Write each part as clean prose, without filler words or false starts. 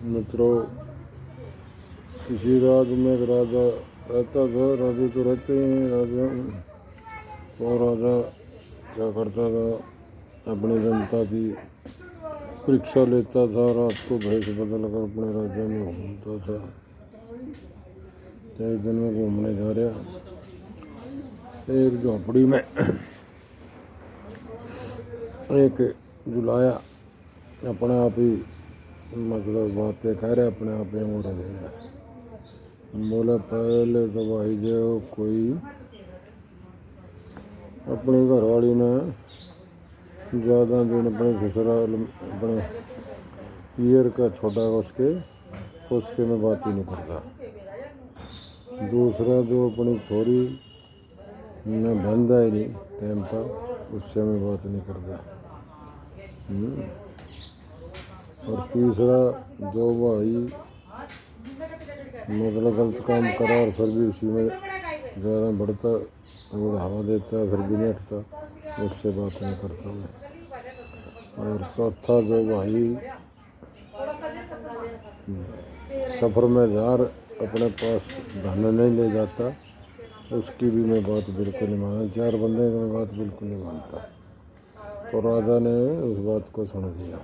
मित्रों, किसी राज्य में एक राजा रहता था। राजे तो रहते ही हैं राजा। तो राजा क्या करता था, अपनी जनता की परीक्षा लेता था। रात को भेष बदल कर अपने राज्य में घूमता था। एक दिन में घूमने जा रहा, एक झोपड़ी में एक जुलाया अपने आप ही मतलब बातें कह रहे, अपने आप ही अंगूठे दे रहा। बोले पहले तो भाई जो कोई अपनी घरवाली ने ज़्यादा दिन अपने ससुराल अपने पियर का छोटा उसके तो उससे मैं बात ही नहीं करता। दूसरा जो अपनी छोरी ने बंधा ही नहीं टाइम पर, उससे मैं बात नहीं करता। और तीसरा जो भाई मतलब गलत काम करा और फिर भी उसी में ज़्यादा बढ़ता और हवा देता है, फिर भी नहीं हटता, उससे बात नहीं करता मैं। और चौथा जो भाई सफ़र में जार अपने पास धन नहीं ले जाता, उसकी भी मैं बात बिल्कुल नहीं मानता। 4 बंदे की मैं बात बिल्कुल नहीं मानता। तो राजा ने उस बात को सुन लिया।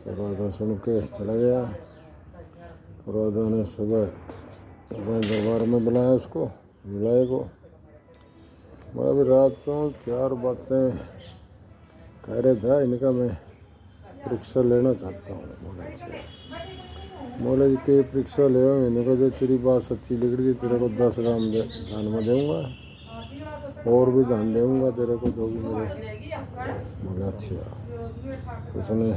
तो राजा सुन के चला गया। तो राजा ने सुबह अपने दरबार में बुलाया उसको, बुलाए को। मैं अभी रात को 4 बातें कह रहे था, इनका मैं परीक्षा लेना चाहता हूँ। बोले जी के परीक्षा ले, इनका जो तेरी बात सच्ची लिख रही, तेरे को 10 ग्राम दान में दूँगा और भी दान दूँगा तेरे को, जो भी मेरे। बोले अच्छा। उसने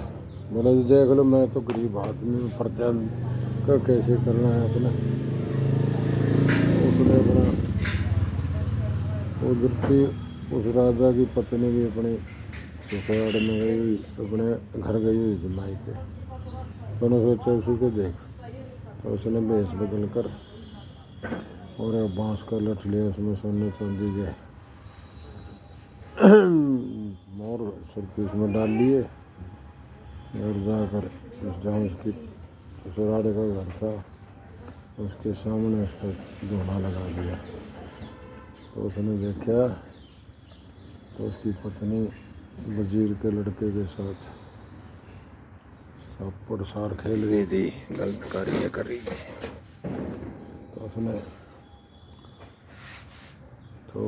बोला जी देख लो, मैं तो गरीब आदमी हूँ, प्रत्यान का कैसे करना है अपना। उसने अपना उधर थी, उस राजा की पत्नी भी अपने ससुराल में गई हुई, अपने घर गई हुई थी मायके। तो उन्होंने सोचा उसी को देख। तो उसने भेष बदल कर और एक बांस का लठ लिया, उसमें सोने चांदी के मोर सरपीस में डाल लिए और जाकर जहाँ उसकी ससुराल का घर था उसके सामने उसका धूना लगा दिया। तो उसने देखा तो उसकी पत्नी वजीर के लड़के के साथ सापड़ सार खेल रही थी, गलत कार्य कर रही थी। तो उसने तो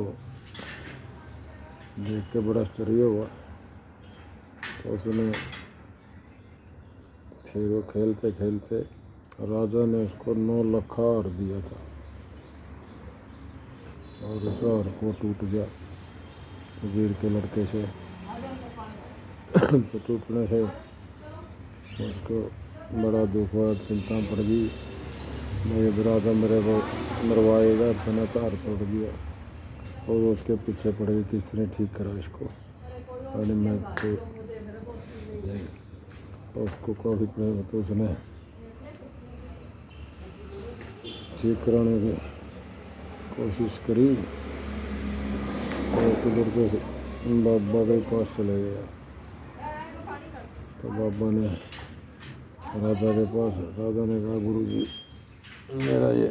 देख के बड़ा आश्चर्य हुआ। तो उसने फिर वो खेलते खेलते राजा ने उसको 9 लाख हार दिया था और उस हार को टूट गया वजीर के लड़के से। तो टूटने से उसको बड़ा दुख हुआ, चिंता पड़ गई, मैं राजा मेरे को मरवाएगा, इतना तार तोड़ दिया। तो उसके पीछे पड़ गई, किस तरह ठीक करा इसको। अरे मैं तो उसको काफ़ी तो उसने ठीक कराने की कोशिश करी। और उधर तो बाबा के पास चले गया। तो बाबा ने राजा के पास, राजा ने कहा गुरु जी मेरा ये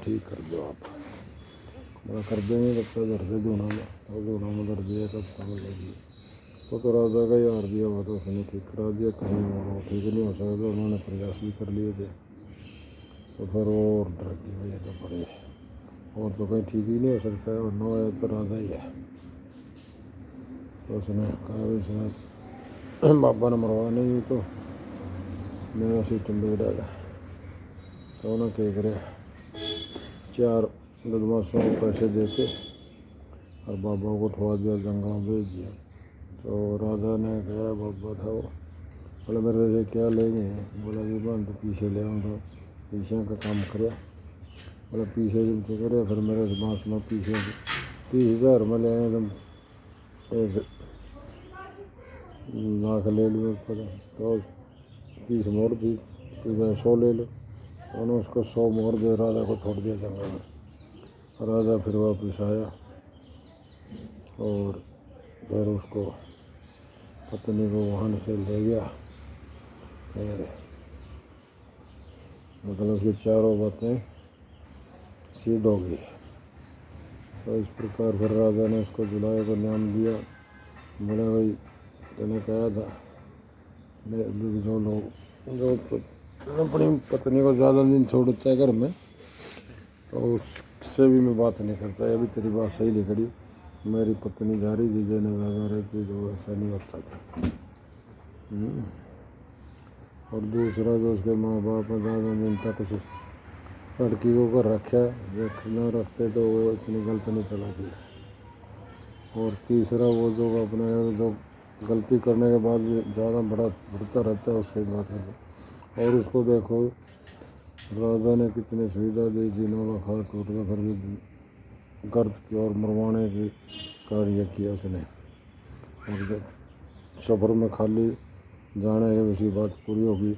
ठीक कर दो आप। मेरा कर देंगे, बच्चा धर दे धूना में। तो धूना में धर दिया, कब तक लगी। तो राजा का ही हार दिया हुआ तो उसने ठीक करा दिया। कहीं और ठीक नहीं हो सकता, उन्होंने प्रयास भी कर लिए थे। तो फिर वो और डर गई, भैया तो पड़े और तो कहीं ठीक ही नहीं हो सकता है, और 9 है तो राजा ही है। तो उसने कहा इसने बाबा ने मरवा नहीं तो मेरा सिस्टम बिगड़ेगा। तो उन्होंने क्या करे, 4 बदमाशों को पैसे दे के और बाबा को उठवा दिया, जंगल में भेज दिया। तो राजा ने कहा बाबा था वो, बोले मेरे से क्या लेंगे। बोला जी बंद तो पीछे ले आऊँगा, पीछे का काम करे। बोला पीछे जब से करे, फिर मेरे से बांस में पीछे 30,000 में ले आए, एकदम 1 लाख ले लिए। तो 30 मोड़ थी, 100 ले लो। तो उन्होंने उसको 100 मोड़ दे, राजा को छोड़ दिया जंगल में। राजा फिर वापस आया और फिर उसको पत्नी को वहाँ से ले गया। फिर मतलब उसकी चारों बातें सिद्ध होगी। तो इस प्रकार फिर राजा ने उसको जुलाहे को नाम दिया। बोले भाई तूने कहा था जो लोग जो अपनी पत्नी को ज़्यादा दिन छोड़ता है घर में तो उससे भी मैं बात नहीं करता। अभी तेरी बात सही निकली, मेरी पत्नी जा रही थी जैन ज़्यादा रहती तो ऐसा नहीं होता था। और दूसरा जो उसके माँ बाप ज़्यादा दिन तक उस लड़की को कर रखा न रखते तो वो इतनी गलत नहीं चलाती। और तीसरा वो जो अपने जो गलती करने के बाद भी ज़्यादा बढ़ता रहता है उसके बाद। और उसको देखो राजा ने कितनी सुविधा दी थी, 9 लाख हाथ टूट गया फिर भी गर्द की और मरवाने की कार्य किया उसने। और सफर में खाली जाने के उसी बात पूरी होगी,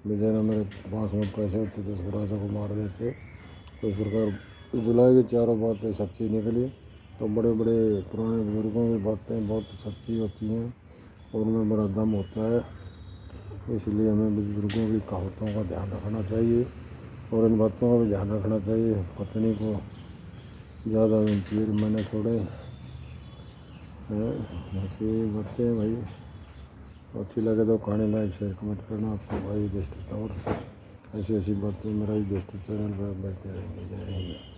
विजय ने मेरे पास में पैसे होते थे उसको राजा को मार देते। तो इस प्रकार जुलाई की चारों बातें सच्ची निकली। तो बड़े बड़े पुराने बुजुर्गों की बातें बहुत सच्ची होती हैं और उनमें बड़ा दम होता है। इसलिए हमें बुजुर्गों की कहावतों का ध्यान रखना चाहिए और इन बातों का भी ध्यान रखना चाहिए। पत्नी को ज़्यादा दिन पीर मैंने छोड़े हैं। ऐसी बातें भाई अच्छी लगे तो कहानी लाइक शेयर कमेंट करना। आपको भाई गेस्ट और ऐसी ऐसी बातें मेरा ही गेस्ट चैनल पर मिलते रहेंगे। जय हिंद।